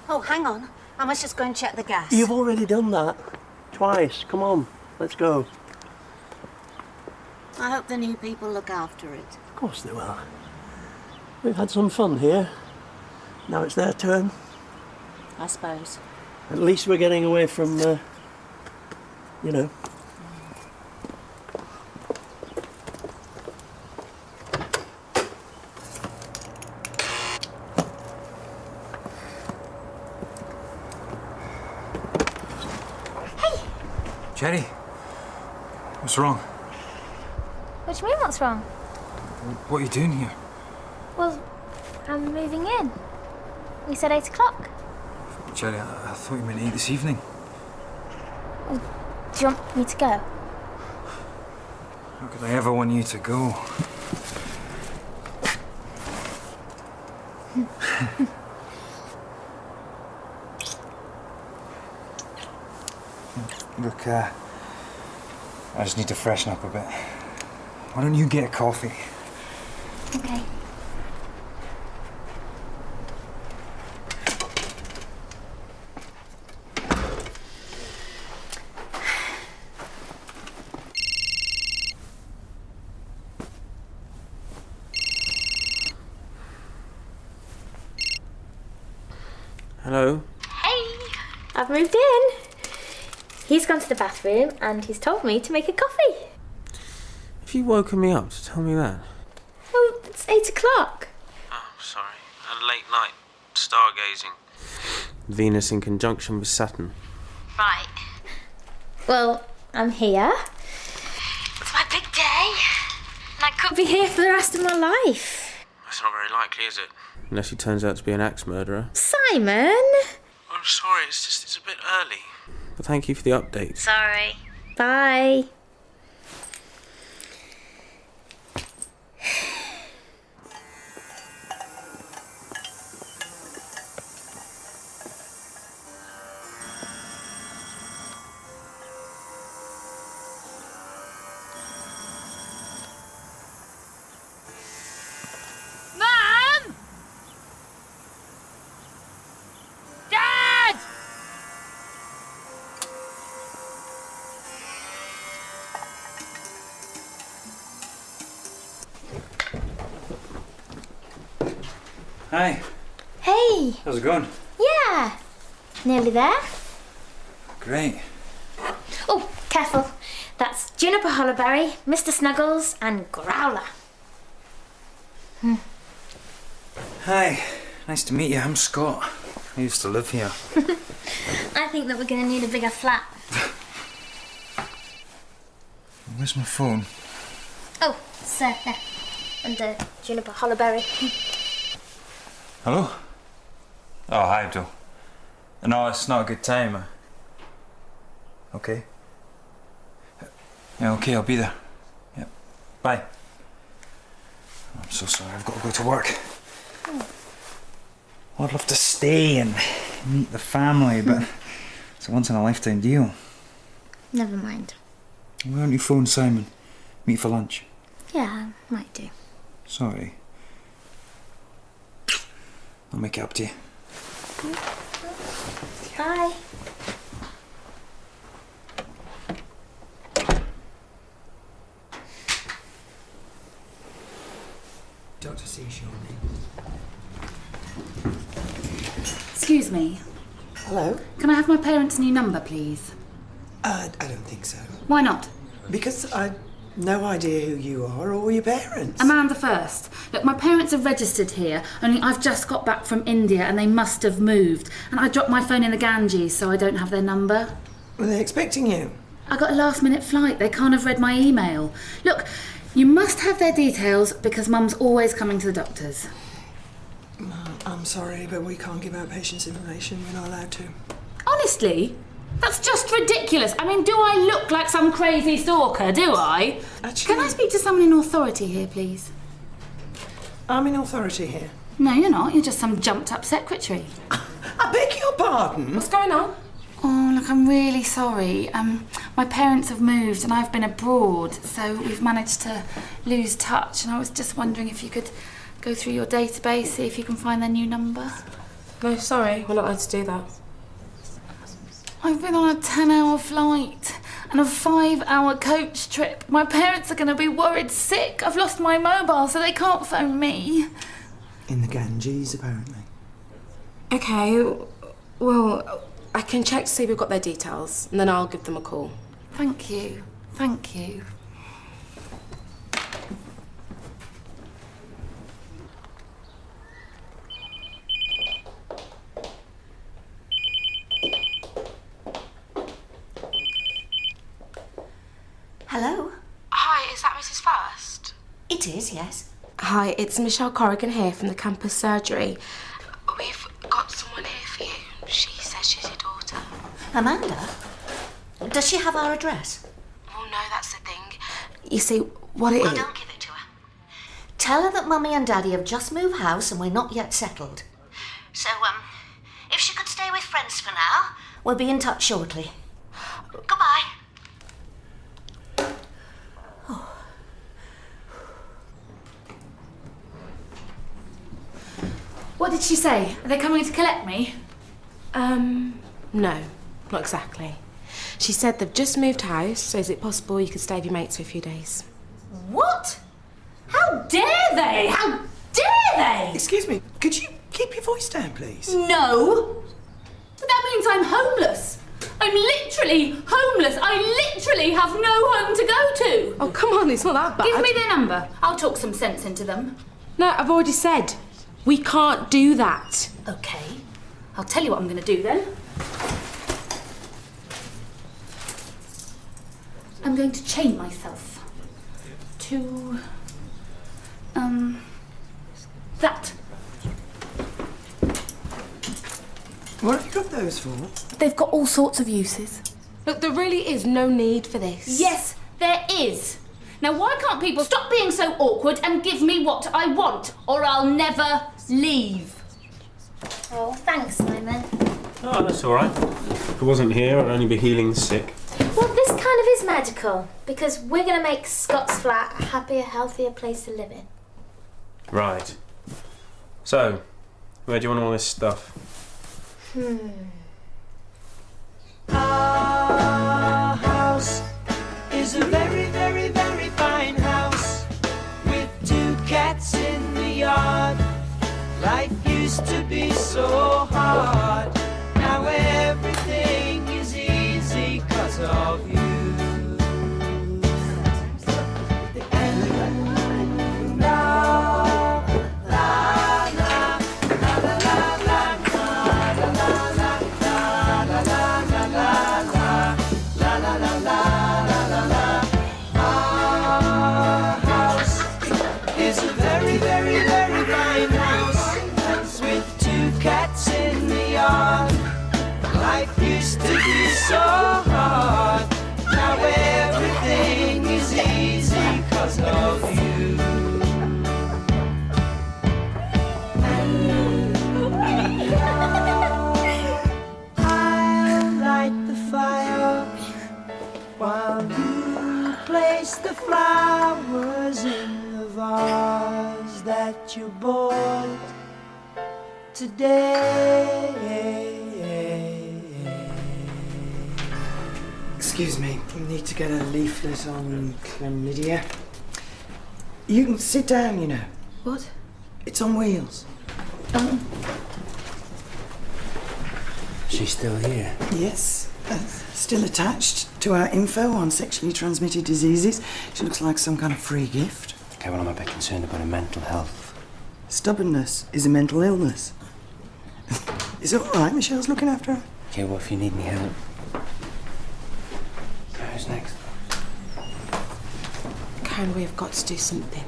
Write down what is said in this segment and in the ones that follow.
Oh, hang on. I must just go and check the gas. You've already done that. Twice. Come on, let's go. I hope the new people look after it. Of course they will. We've had some fun here. Now it's their turn. I suppose. At least we're getting away from, you know. Jenny, what's wrong? What do you mean, what's wrong? What are you doing here? Well, I'm moving in. We said 8 o'clock. Jenny, I thought you meant 8 this evening. Well, do you want me to go? How could I ever want you to go? Look, I just need to freshen up a bit. Why don't you get a coffee? Okay. Hello? Hey! I've moved in. He's gone to the bathroom and he's told me to make a coffee. Have you woken me up to tell me that? Oh, it's 8 o'clock. Oh, sorry. A late night stargazing. Venus in conjunction with Saturn. Right. Well, I'm here. It's my big day. And I could be here for the rest of my life. That's not very likely, is it? Unless he turns out to be an axe murderer. Simon! I'm sorry, it's a bit early. But thank you for the update. Sorry. Bye. Mom! Dad! Hi, Hey! how's it going? Yeah! Nearly there. Great. Oh, careful. That's Juniper Hollowberry, Mr. Snuggles, and Growler. Hi, nice to meet you. I'm Scott. I used to live here. I think that we're going to need a bigger flat. Where's my phone? Oh, sir, there. Under Juniper Hollowberry. Hello? Oh, hi, Abdul. No, it's not a good time. Okay. Yeah, okay, I'll be there. Yeah. Bye. I'm so sorry, I've got to go to work. Well, I'd love to stay and meet the family, but it's a once-in-a-lifetime deal. Never mind. Why don't you phone Simon? Meet for lunch. Yeah, might do. Sorry. I'll make it up to you. Bye. Dr. C. Shawnee. Excuse me. Hello? Can I have my parents' new number, please? I don't think so. Why not? Because I've no idea who you are or your parents. Amanda first. Look, my parents are registered here, only I've just got back from India and they must have moved. And I dropped my phone in the Ganges, so I don't have their number. Were they expecting you? I got a last-minute flight. They can't have read my email. Look, you must have their details because Mum's always coming to the doctors. I'm sorry, but we can't give out patients' information. We're not allowed to. Honestly? That's just ridiculous. I mean, do I look like some crazy stalker, do I? Actually, Can I speak to someone in authority here, please? I'm in authority here. No, you're not. You're just some jumped-up secretary. I beg your pardon? What's going on? Oh, look, I'm really sorry. My parents have moved and I've been abroad, so we've managed to lose touch. And I was just wondering if you could go through your database, see if you can find their new number. No, sorry, we're not allowed to do that. I've been on a 10-hour flight and a 5-hour coach trip. My parents are going to be worried sick. I've lost my mobile, so they can't phone me. In the Ganges, apparently. Okay, well, I can check to see if we've got their details, and then I'll give them a call. Thank you. Thank you. Hello? Hi, is that Mrs. First? It is, yes. Hi, it's Michelle Corrigan here from the campus surgery. We've got someone here for you. She says she's your daughter. Amanda? Does she have our address? Well, no, that's the thing. You see, what it Well, is... don't give it to her. Tell her that Mummy and Daddy have just moved house and we're not yet settled. So, if she could stay with friends for now, we'll be in touch shortly. Goodbye. What did she say? Are they coming to collect me? No, not exactly. She said they've just moved house, so is it possible you could stay with your mates for a few days? What? How dare they? How dare they? Excuse me, could you keep your voice down, please? No. But that means I'm homeless. I'm literally homeless. I literally have no home to go to. Oh, come on, it's not that bad. Give me their number. I'll talk some sense into them. No, I've already said. We can't do that. Okay. I'll tell you what I'm going to do then. I'm going to chain myself to that. What have you got those for? They've got all sorts of uses. Look, there really is no need for this. Yes, there is. Now, why can't people stop being so awkward and give me what I want, or I'll never leave? Oh, thanks, Simon. Oh, that's all right. If I wasn't here, I'd only be healing the sick. Well, this kind of is magical, because we're going to make Scott's flat a happier, healthier place to live in. Right. So, where do you want all this stuff? Our house is a very, very, very fine house with 2 cats in the yard. Life used to be so hard. Now everything is easy 'cause of you. And now, la la la la la la la la la la la la la la. Our house is a very, very, very fine house with 2 cats in the yard. Life used to be so hard. Now everything is easy 'cause of you. I'll light the fire while you place the flowers in the vase that you bought today. Excuse me, we need to get a leaflet on chlamydia. You can sit down, you know. What? It's on wheels. She's still here. Yes, still attached to our info on sexually transmitted diseases. She looks like some kind of free gift. Okay, well, I'm a bit concerned about her mental health. Stubbornness is a mental illness. Is it all right? Michelle's looking after her. Okay, well, if you need any help. Who's next? Karen, we have got to do something.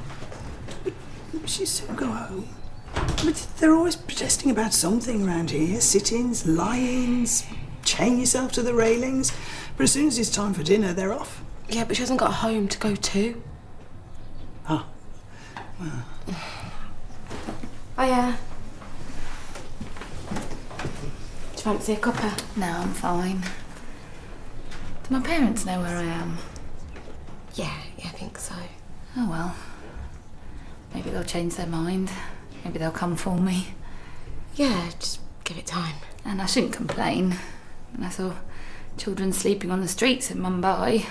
She'll soon go home. But they're always protesting about something around here. Sit-ins, lie-ins, chain yourself to the railings. But as soon as it's time for dinner, they're off. Yeah, but she hasn't got a home to go to. Oh. Well. Hiya. Do you fancy a cuppa? No, I'm fine. Do my parents know where I am? Yeah, I think so. Oh well. Maybe they'll change their mind. Maybe they'll come for me. Yeah, just give it time. And I shouldn't complain. And I saw children sleeping on the streets in Mumbai,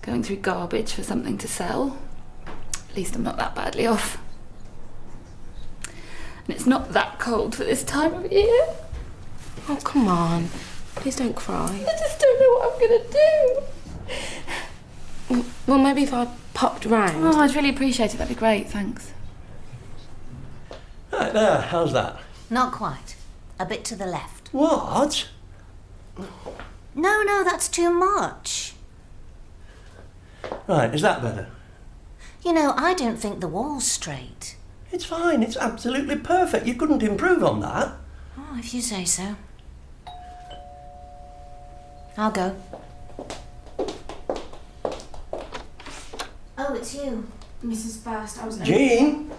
going through garbage for something to sell. At least I'm not that badly off. And it's not that cold for this time of year. Oh, come on. Please don't cry. I just don't know what I'm going to do. Well, maybe if I popped round. Oh, I'd really appreciate it. That'd be great, thanks. Right there, how's that? Not quite. A bit to the left. What? No, that's too much. Right, is that better? You know, I don't think the wall's straight. It's fine, it's absolutely perfect. You couldn't improve on that. Oh, if you say so. I'll go. Oh, it's you. Mrs. Burst, I was... Jean?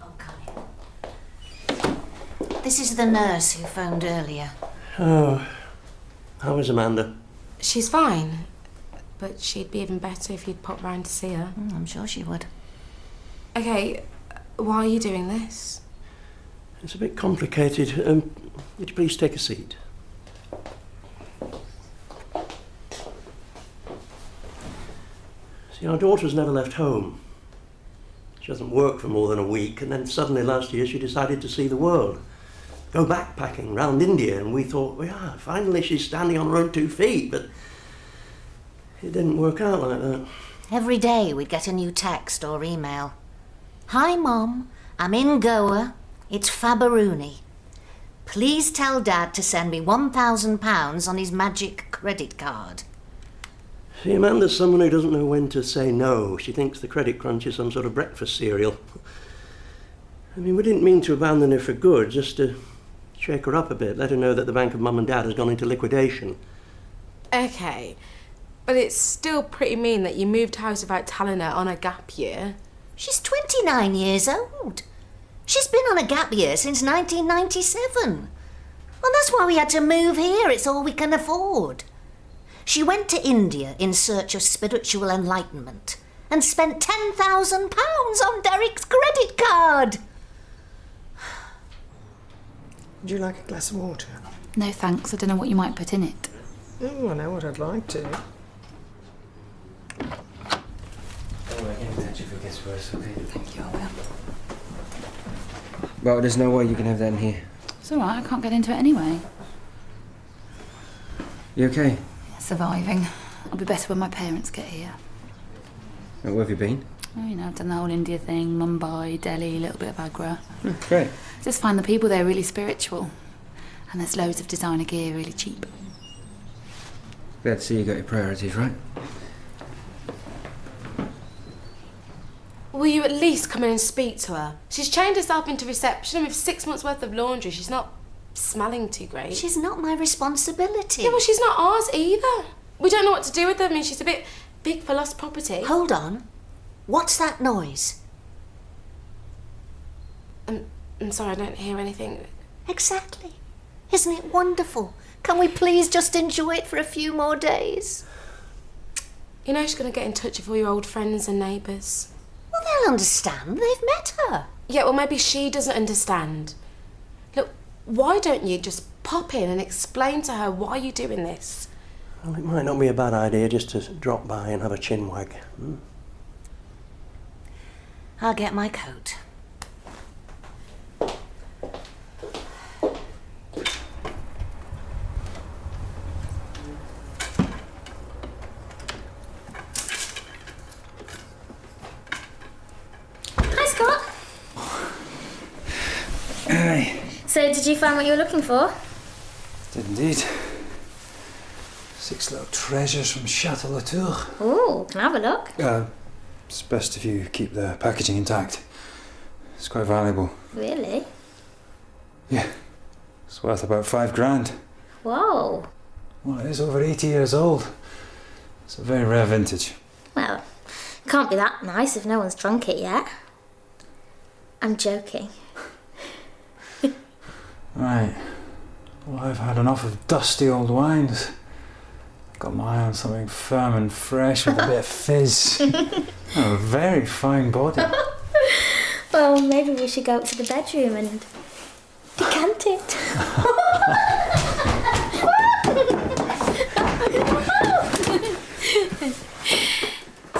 Oh, come here. This is the nurse who phoned earlier. Oh, how is Amanda? She's fine, but she'd be even better if you'd pop round to see her. I'm sure she would. Okay, why are you doing this? It's a bit complicated. Would you please take a seat? See, our daughter's never left home. She hasn't worked for more than a week, and then suddenly last year she decided to see the world. Go backpacking round India, and we thought, well, yeah, finally she's standing on her own 2 feet, but it didn't work out like that. Every day we'd get a new text or email. Hi, Mum. I'm in Goa. It's Fabaruni. Please tell Dad to send me £1,000 on his magic credit card. See, Amanda's someone who doesn't know when to say no. She thinks the credit crunch is some sort of breakfast cereal. I mean, we didn't mean to abandon her for good, just to shake her up a bit, let her know that the bank of Mum and Dad has gone into liquidation. Okay, but it's still pretty mean that you moved house without telling her on a gap year. She's 29 years old. She's been on a gap year since 1997. Well, that's why we had to move here. It's all we can afford. She went to India in search of spiritual enlightenment and spent £10,000 on Derek's credit card. Would you like a glass of water? No thanks, I don't know what you might put in it. Oh, I know what I'd like to. Oh, I get in touch if it gets worse, okay? Thank you, I will. Well, there's no way you can have that in here. It's all right, I can't get into it anyway. You okay? Surviving. I'll be better when my parents get here. Where have you been? Oh, you know, I've done the whole India thing, Mumbai, Delhi, a little bit of Agra. Great. Just find the people there really spiritual. And there's loads of designer gear really cheap. Glad to see you got your priorities right. Will you at least come in and speak to her? She's chained herself into reception, and with 6 months' worth of laundry, she's not smelling too great. She's not my responsibility. Yeah, well, she's not ours either. We don't know what to do with her. I mean, she's a bit big for lost property. Hold on. What's that noise? I'm sorry, I don't hear anything. Exactly. Isn't it wonderful? Can we please just enjoy it for a few more days? You know she's going to get in touch with all your old friends and neighbours. Well, they'll understand. They've met her. Yeah, well, maybe she doesn't understand. Look, why don't you just pop in and explain to her why you're doing this? Well, it might not be a bad idea just to drop by and have a chin wag. I'll get my coat. Hi, Scott. Aye. So, did you find what you were looking for? Did indeed. 6 little treasures from Chateau Latour. Ooh, can I have a look? It's best if you keep the packaging intact. It's quite valuable. Really? Yeah. It's worth about £5,000. Whoa. Well, it is over 80 years old. It's a very rare vintage. Well, it can't be that nice if no one's drunk it yet. I'm joking. Right. Well, I've had enough of dusty old wines. Got my eye on something firm and fresh with a bit of fizz. Oh, a very fine body. Well, maybe we should go up to the bedroom and decant it.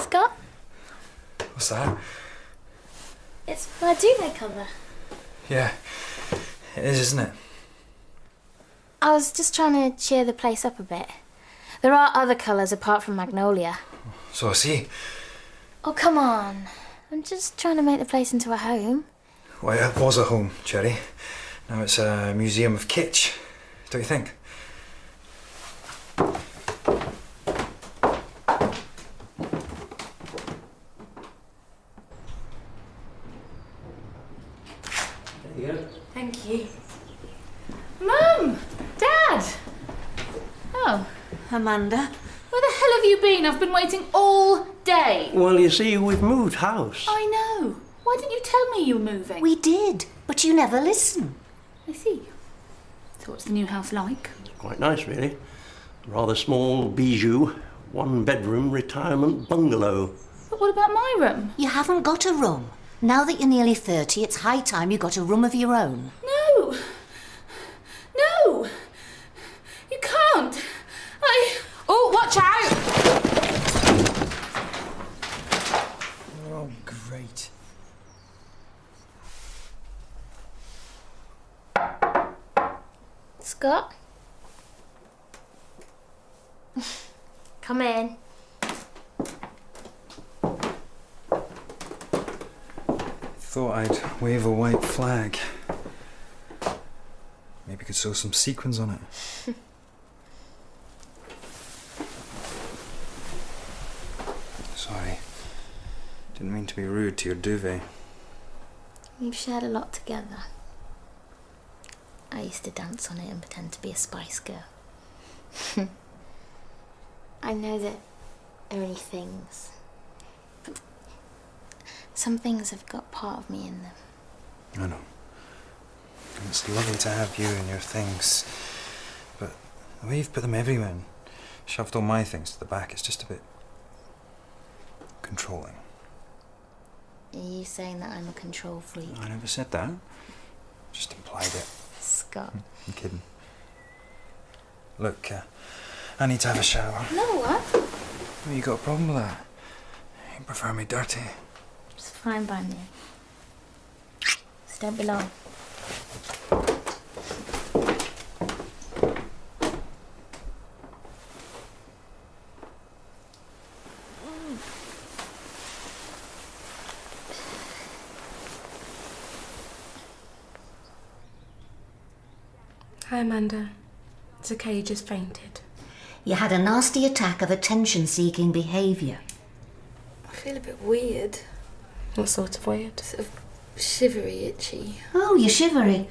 Scott? What's that? It's my duvet cover. Yeah, it is, isn't it? I was just trying to cheer the place up a bit. There are other colours apart from magnolia. So I see. Oh, come on. I'm just trying to make the place into a home. Well, it was a home, Cherry. Now it's a museum of kitsch, don't you think? There you go. Thank you. Mum! Dad! Oh, Amanda? where the hell have you been? I've been waiting all day. Well, you see, we've moved house. I know. Why didn't you tell me you were moving? We did, but you never listen. I see. So what's the new house like? Quite nice, really. Rather small bijou, one-bedroom retirement bungalow. But what about my room? You haven't got a room. Now that you're nearly 30, it's high time you got a room of your own. No! No! You can't! Oh, watch out! Oh, great. Scott? Come in. Thought I'd wave a white flag. Maybe could sew some sequins on it. Sorry. Didn't mean to be rude to your duvet. We've shared a lot together. I used to dance on it and pretend to be a Spice Girl. I know that there are only things, but some things have got part of me in them. I know. And it's lovely to have you and your things, but the way you've put them everywhere and shoved all my things to the back, it's just a bit controlling. Are you saying that I'm a control freak? I never said that. Just implied it. Scott. I'm kidding. Look, I need to have a shower. No, what? Oh, you got a problem with that? You prefer me dirty? It's fine by me. Just don't be long. Hi, Amanda. It's okay, you just fainted. You had a nasty attack of attention-seeking behaviour. I feel a bit weird. What sort of weird? Sort of shivery, itchy. Oh, you're shivery.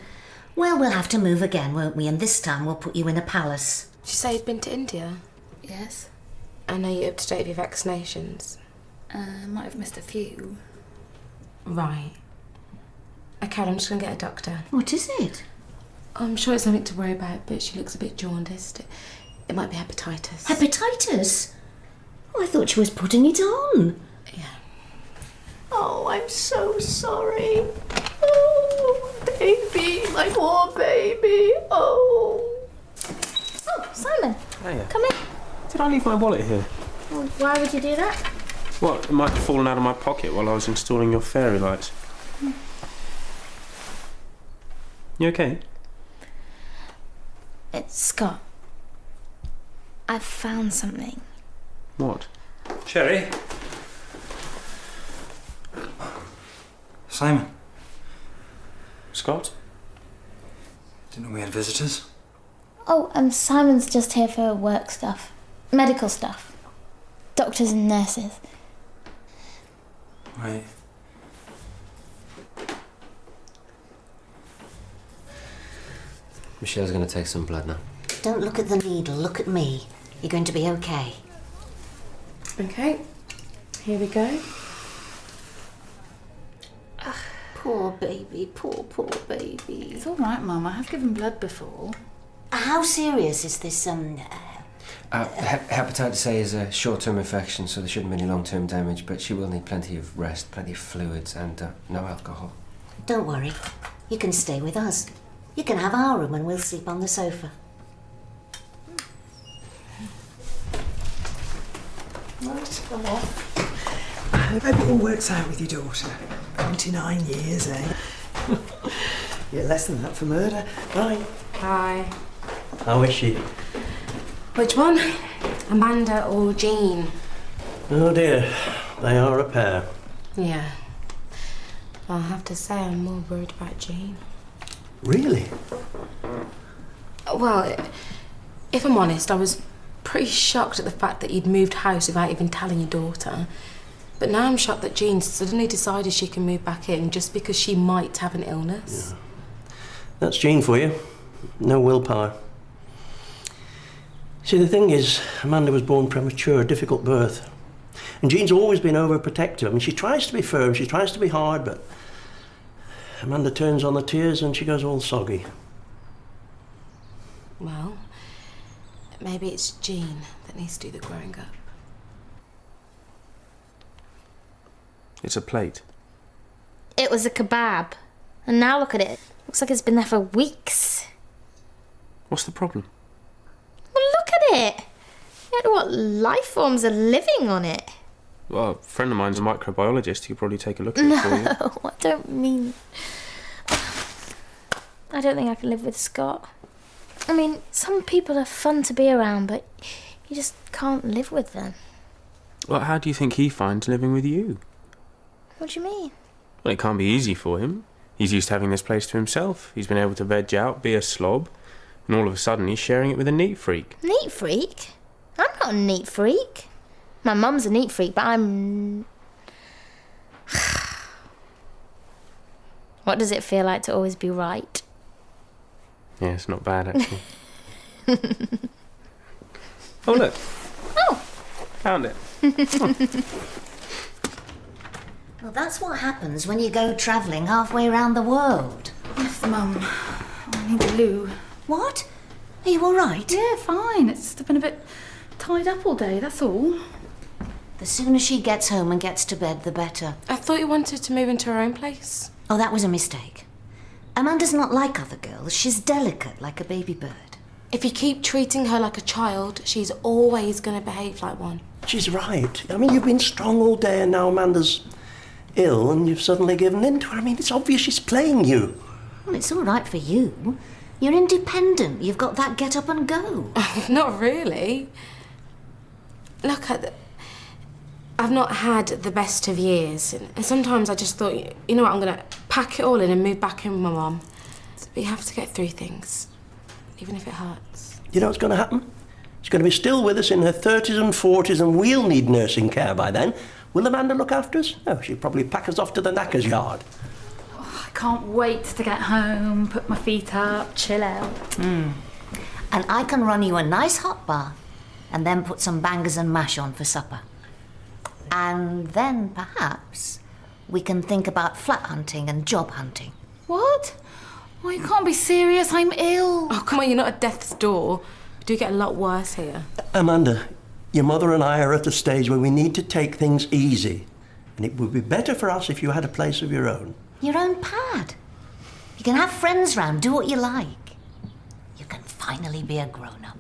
Well, we'll have to move again, won't we? And this time we'll put you in a palace. Did you say you'd been to India? Yes. I know you're up to date with your vaccinations. Might have missed a few. Right. Okay, I'm just going to get a doctor. What is it? I'm sure it's nothing to worry about, but she looks a bit jaundiced. It might be hepatitis. Hepatitis? Oh, I thought she was putting it on. Yeah. Oh, I'm so sorry. Oh, baby, my poor baby. Oh. Oh, Simon. Hiya. Come in. Did I leave my wallet here? Well, why would you do that? Well, it might have fallen out of my pocket while I was installing your fairy lights. You okay? It's Scott. I've found something. What? Cherry? Simon? Scott? Didn't know we had visitors. Oh, Simon's just here for work stuff. Medical stuff. Doctors and nurses. Right. Michelle's going to take some blood now. Don't look at the needle, look at me. You're going to be okay. Okay, here we go. Poor baby, poor baby. It's all right, Mum. I have given blood before. How serious is this, Hepatitis A is a short-term infection, so there shouldn't be any long-term damage, but she will need plenty of rest, plenty of fluids, and no alcohol. Don't worry. You can stay with us. You can have our room and we'll sleep on the sofa. Right, come on. I hope it all works out with your daughter. 29 years, eh? Yeah, less than that for murder. Right. Hi. How is she? Which one? Amanda or Jean? Oh dear, they are a pair. Yeah. I'll have to say I'm more worried about Jean. Really? Well, if I'm honest, I was pretty shocked at the fact that you'd moved house without even telling your daughter. But now I'm shocked that Jean suddenly decided she can move back in just because she might have an illness. Yeah. That's Jean for you. No willpower. See, the thing is, Amanda was born premature, a difficult birth. And Jean's always been overprotective. I mean, she tries to be firm, she tries to be hard, but Amanda turns on the tears and she goes all soggy. Well, maybe it's Jean that needs to do the growing up. It's a plate. It was a kebab. And now look at it. Looks like it's been there for weeks. What's the problem? Well, look at it. You don't know what life forms are living on it. Well, a friend of mine's a microbiologist. He could probably take a look at it for you. No, I don't mean... I don't think I can live with Scott. I mean, some people are fun to be around, but you just can't live with them. Well, how do you think he finds living with you? What do you mean? Well, it can't be easy for him. He's used to having this place to himself. He's been able to veg out, be a slob, and all of a sudden he's sharing it with a neat freak. Neat freak? I'm not a neat freak. My mum's a neat freak, but I'm... What does it feel like to always be right? Yeah, it's not bad, actually. Oh, look. Oh! Found it. Well, that's what happens when you go travelling halfway around the world. Yes, Mum. I need a loo. What? Are you all right? Yeah, fine. It's just been a bit tied up all day, that's all. The sooner she gets home and gets to bed, the better. I thought you wanted to move into her own place. Oh, that was a mistake. Amanda's not like other girls. She's delicate, like a baby bird. If you keep treating her like a child, she's always going to behave like one. She's right. I mean, you've been strong all day and now Amanda's ill and you've suddenly given in to her. I mean, it's obvious she's playing you. Well, it's all right for you. You're independent. You've got that get up and go. Not really. Look, I've not had the best of years. And sometimes I just thought, you know what, I'm going to pack it all in and move back in with my mum. But you have to get through things, even if it hurts. You know what's going to happen? She's going to be still with us in her 30s and 40s and we'll need nursing care by then. Will Amanda look after us? No, she'll probably pack us off to the knackers yard. Oh, I can't wait to get home, put my feet up, chill out. And I can run you a nice hot bath and then put some bangers and mash on for supper. And then, perhaps, we can think about flat hunting and job hunting. What? Oh, you can't be serious. I'm ill. Oh, come on, you're not at death's door. You do get a lot worse here. Amanda, your mother and I are at a stage where we need to take things easy. And it would be better for us if you had a place of your own. Your own pad. You can have friends round, do what you like. You can finally be a grown-up.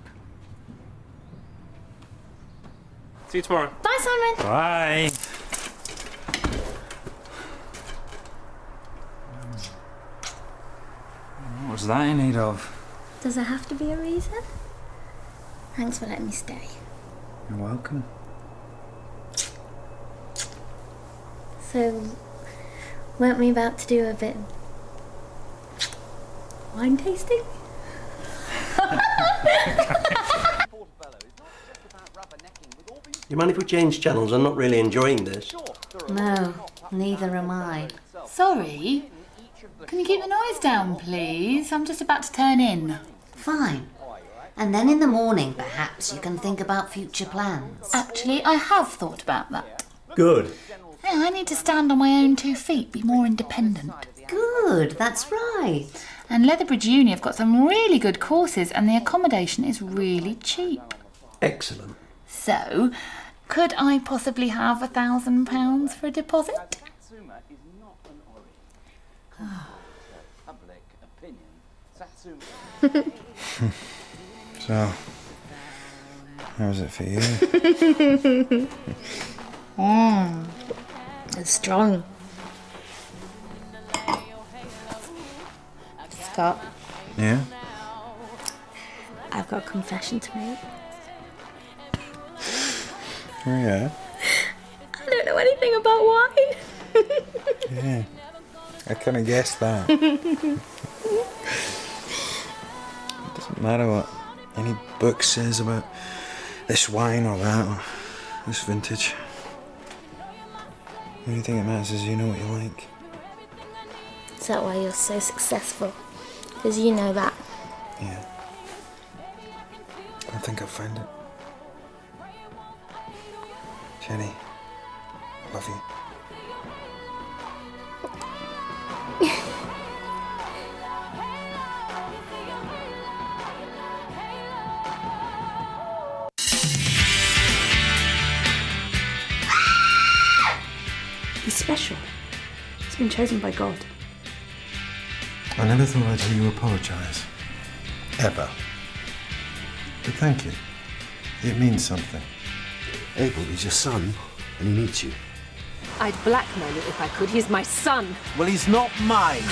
See you tomorrow. Bye, Simon. Bye. What's that in need of? Does there have to be a reason? Thanks for letting me stay. You're welcome. So, weren't we about to do a bit of wine tasting? You mind if we change channels? I'm not really enjoying this. No, neither am I. Sorry. Can you keep the noise down, please? I'm just about to turn in. Fine. And then in the morning, perhaps, you can think about future plans. Actually, I have thought about that. Good. Yeah, I need to stand on my own 2 feet, be more independent. Good, that's right. And Leatherbridge Uni have got some really good courses and the accommodation is really cheap. Excellent. So, could I possibly have £1,000 for a deposit? So, how's it for you? It's strong. Scott, Yeah? I've got a confession to make. Oh, yeah? I don't know anything about wine. Yeah. I kind of guessed that. It doesn't matter what any book says about this wine or that or this vintage. The only thing that matters is you know what you like. Is that why you're so successful? Because you know that. Yeah. I think I'll find it. Jenny, I love you. He's special. He's been chosen by God. I never thought I'd hear you apologise. Ever. But thank you. It means something. Abel is your son, and he needs you. I'd blackmail you if I could. He's my son. Well, he's not mine.